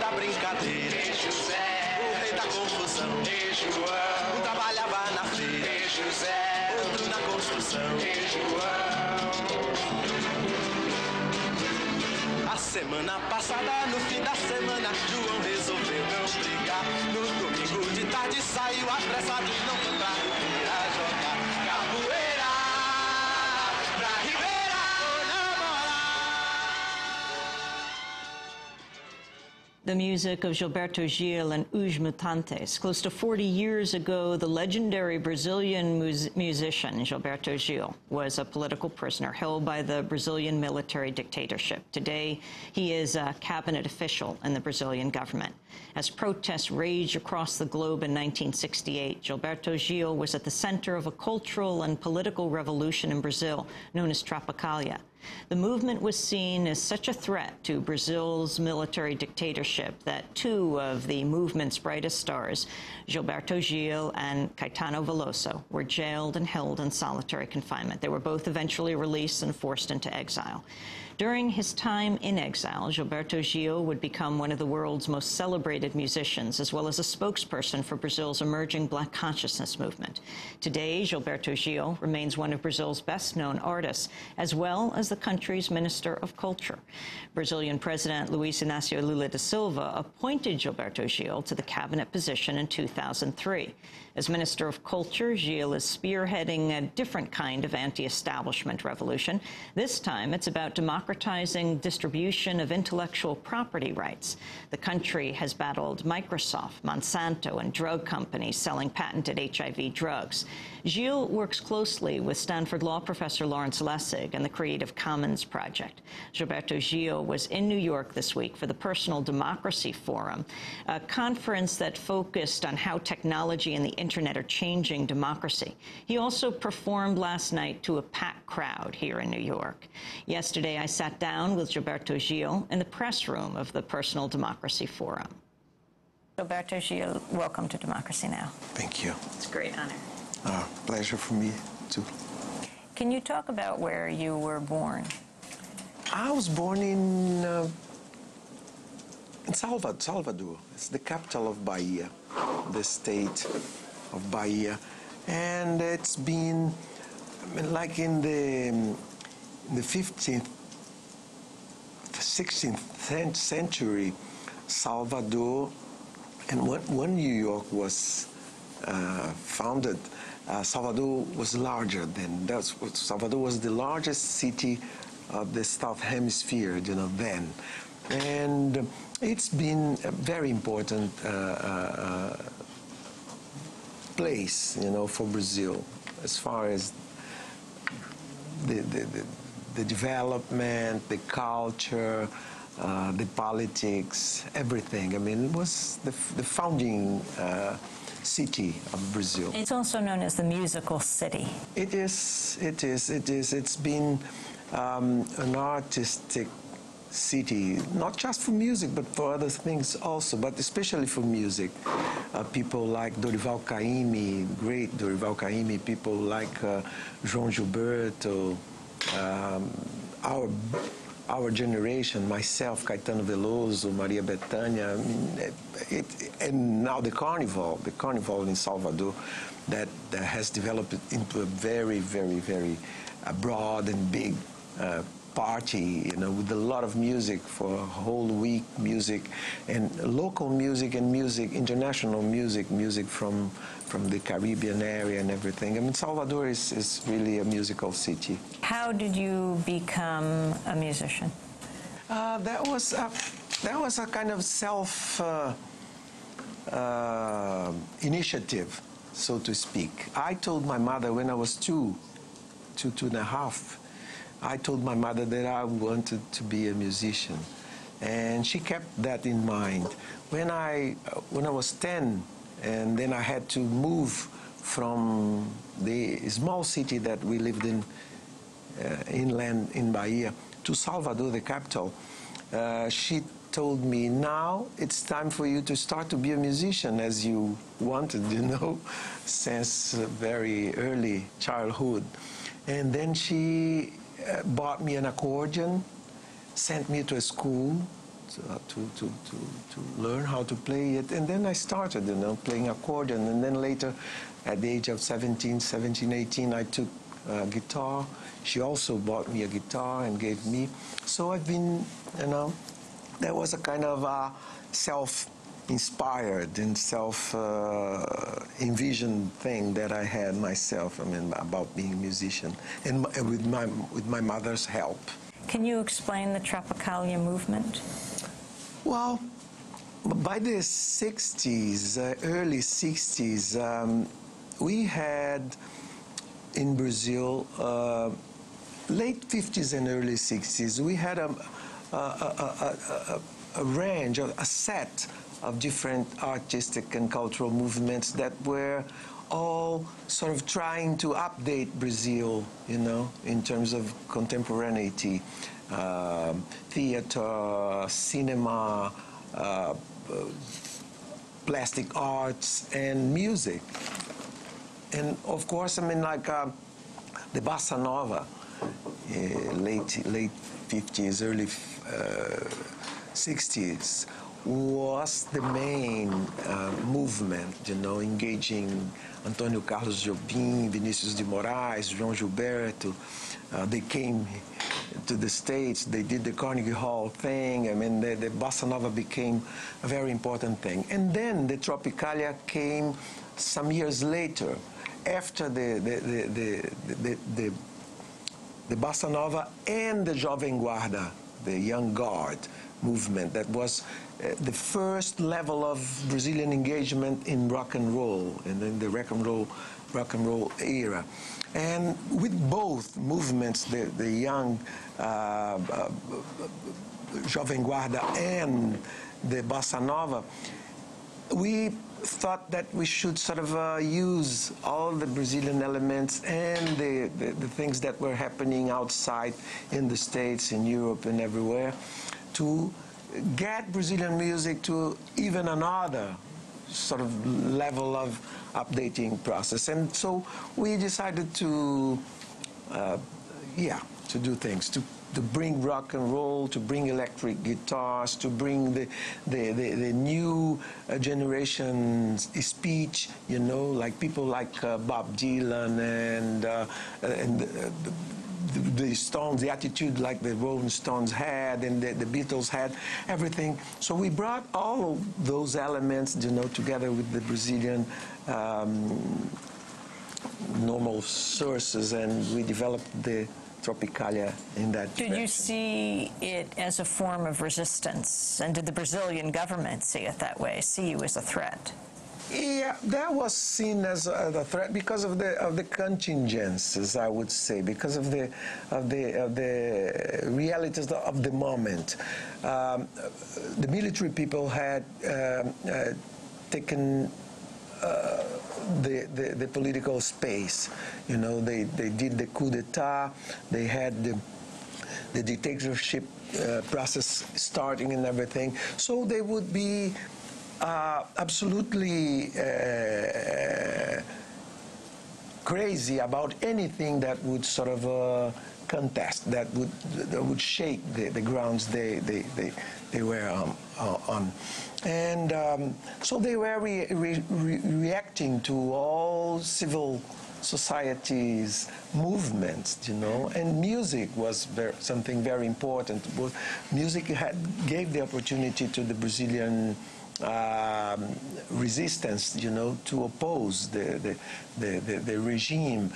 da brincadeira. O rei da confusão. Um trabalhava na feira, outro na construção. A semana passada, no fim da semana, João resolveu não brigar. No domingo de tarde saiu apressado e não foi pra Ribeira jogar capoeira. Pra Ribeira The music of Gilberto Gil and Os Mutantes. Close to 40 years ago, the legendary Brazilian musician Gilberto Gil was a political prisoner held by the Brazilian military dictatorship. Today, he is a cabinet official in the Brazilian government. As protests raged across the globe in 1968, Gilberto Gil was at the center of a cultural and political revolution in Brazil known as Tropicalia. The movement was seen as such a threat to Brazil's military dictatorship that two of the movement's brightest stars, Gilberto Gil and Caetano Veloso, were jailed and held in solitary confinement. They were both eventually released and forced into exile. During his time in exile, Gilberto Gil would become one of the world's most celebrated musicians, as well as a spokesperson for Brazil's emerging Black consciousness movement. Today, Gilberto Gil remains one of Brazil's best-known artists, as well as the country's Minister of Culture. Brazilian President Luiz Inácio Lula da Silva appointed Gilberto Gil to the cabinet position in 2003. As Minister of Culture, Gil is spearheading a different kind of anti-establishment revolution. This time, it's about democratizing distribution of intellectual property rights. The country has battled Microsoft, Monsanto, and drug companies selling patented HIV drugs. Gil works closely with Stanford law professor Lawrence Lessig and the Creative Commons Project. Gilberto Gil was in New York this week for the Personal Democracy Forum, a conference that focused on how technology and the internet are changing democracy. He also performed last night to a packed crowd here in New York. Yesterday, I sat down with Gilberto Gil in the press room of the Personal Democracy Forum. Gilberto Gil, welcome to Democracy Now! Thank you. It's a great honor. Pleasure for me, too. Can you talk about where you were born? I was born in Salvador. It's the capital of Bahia, the state of Bahia. And it's been, I mean, like in the 15th, 16th century, Salvador, and when New York was founded, Salvador was larger than Salvador was the largest city of the South Hemisphere, you know, then, and it's been a very important place, you know, for Brazil as far as the development, the culture, the politics, everything. I mean, it was the founding city of Brazil. It's also known as the musical city. It is. It's been an artistic city, not just for music, but for other things also, but especially for music. People like Dorival Caymmi, great Dorival Caymmi, people like João Gilberto, our generation, myself, Caetano Veloso, Maria Bethânia, and now the carnival in Salvador, that has developed into a very, very, very broad and big party, you know, with a lot of music for a whole week, music, and local music and music, international music from the Caribbean area and everything. I mean, Salvador is really a musical city. How did you become a musician? That was a kind of self initiative, so to speak. I told my mother when I was two and a half, I told my mother that I wanted to be a musician, and she kept that in mind. When I was 10, and then I had to move from the small city that we lived in, inland in Bahia, to Salvador, the capital, she told me, now it's time for you to start to be a musician as you wanted, you know, since very early childhood. And then she bought me an accordion, sent me to a school to learn how to play it. And then I started, playing accordion. And then later, at the age of 17, 18, I took guitar. She also bought me a guitar and gave me. So I've been, there was a kind of self-inspired and self-envisioned thing that I had myself, about being a musician, and with my mother's help. Can you explain the Tropicalia movement? Well, by the 60s, early 60s, we had in Brazil, late 50s and early 60s, we had a range, a set of different artistic and cultural movements that were all sort of trying to update Brazil, in terms of contemporaneity, theater, cinema, plastic arts, and music. And of course, the Bossa Nova, late 50s, early 60s, was the main movement, engaging Antônio Carlos Jobim, Vinícius de Moraes, João Gilberto. They came to the States, they did the Carnegie Hall thing. The Bossa Nova became a very important thing. And then the Tropicalia came some years later, after the Bossa Nova and the Jovem Guarda, the Young Guard movement. That was the first level of Brazilian engagement in rock and roll, and in the rock and roll era. And with both movements, the young Jovem Guarda and the Bossa Nova, we thought that we should sort of use all the Brazilian elements and the things that were happening outside in the States, in Europe, and everywhere, to get Brazilian music to even another sort of level of updating process. And so we decided to do things, to bring rock and roll, to bring electric guitars, to bring the new generation speech, like people like Bob Dylan and the Stones, the attitude like the Rolling Stones had and the Beatles had, everything. So we brought all of those elements, together with the Brazilian normal sources, and we developed the Tropicalia in that direction. Did you see it as a form of resistance? And did the Brazilian government see it that way, see you as a threat? Yeah, that was seen as a threat because of the contingencies, I would say, because of the realities of the moment. The military people had taken the political space. They did the coup d'etat. They had the dictatorship process starting and everything. So they would be absolutely crazy about anything that would sort of contest, that would shake the grounds they were on. And so they were reacting to all civil society's movements, and music was something very important. Music gave the opportunity to the Brazilian resistance, to oppose the regime,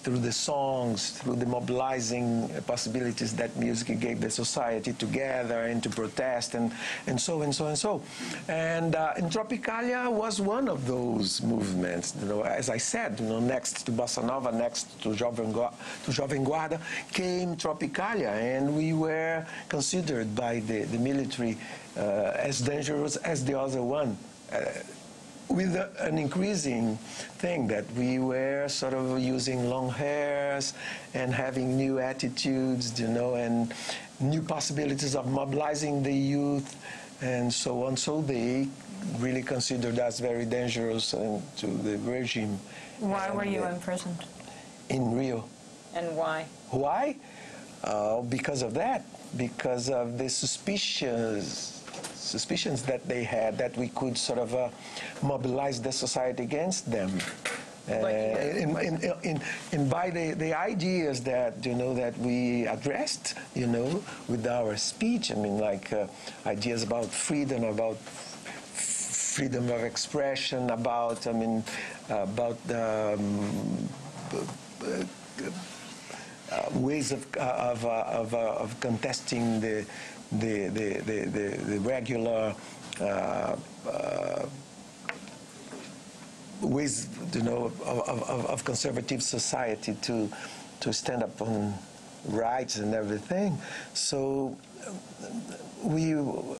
through the songs, through the mobilizing possibilities that music gave the society to gather and to protest, and so. And Tropicalia was one of those movements. As I said, next to Bossa Nova, next to Jovem Guarda, came Tropicalia, and we were considered by the military as dangerous as the other one, with an increasing thing that we were sort of using long hairs and having new attitudes, and new possibilities of mobilizing the youth and so on. So they really considered us very dangerous to the regime. Why were you imprisoned? In Rio. And why? Why? because of that, because of the suspicions that they had that we could sort of mobilize the society against them. And by the ideas that, you know, that we addressed, you know, with our speech, I mean, like ideas about freedom of expression, about, I mean, about ways of contesting the regular ways, you know, of conservative society to stand up on rights and everything. So we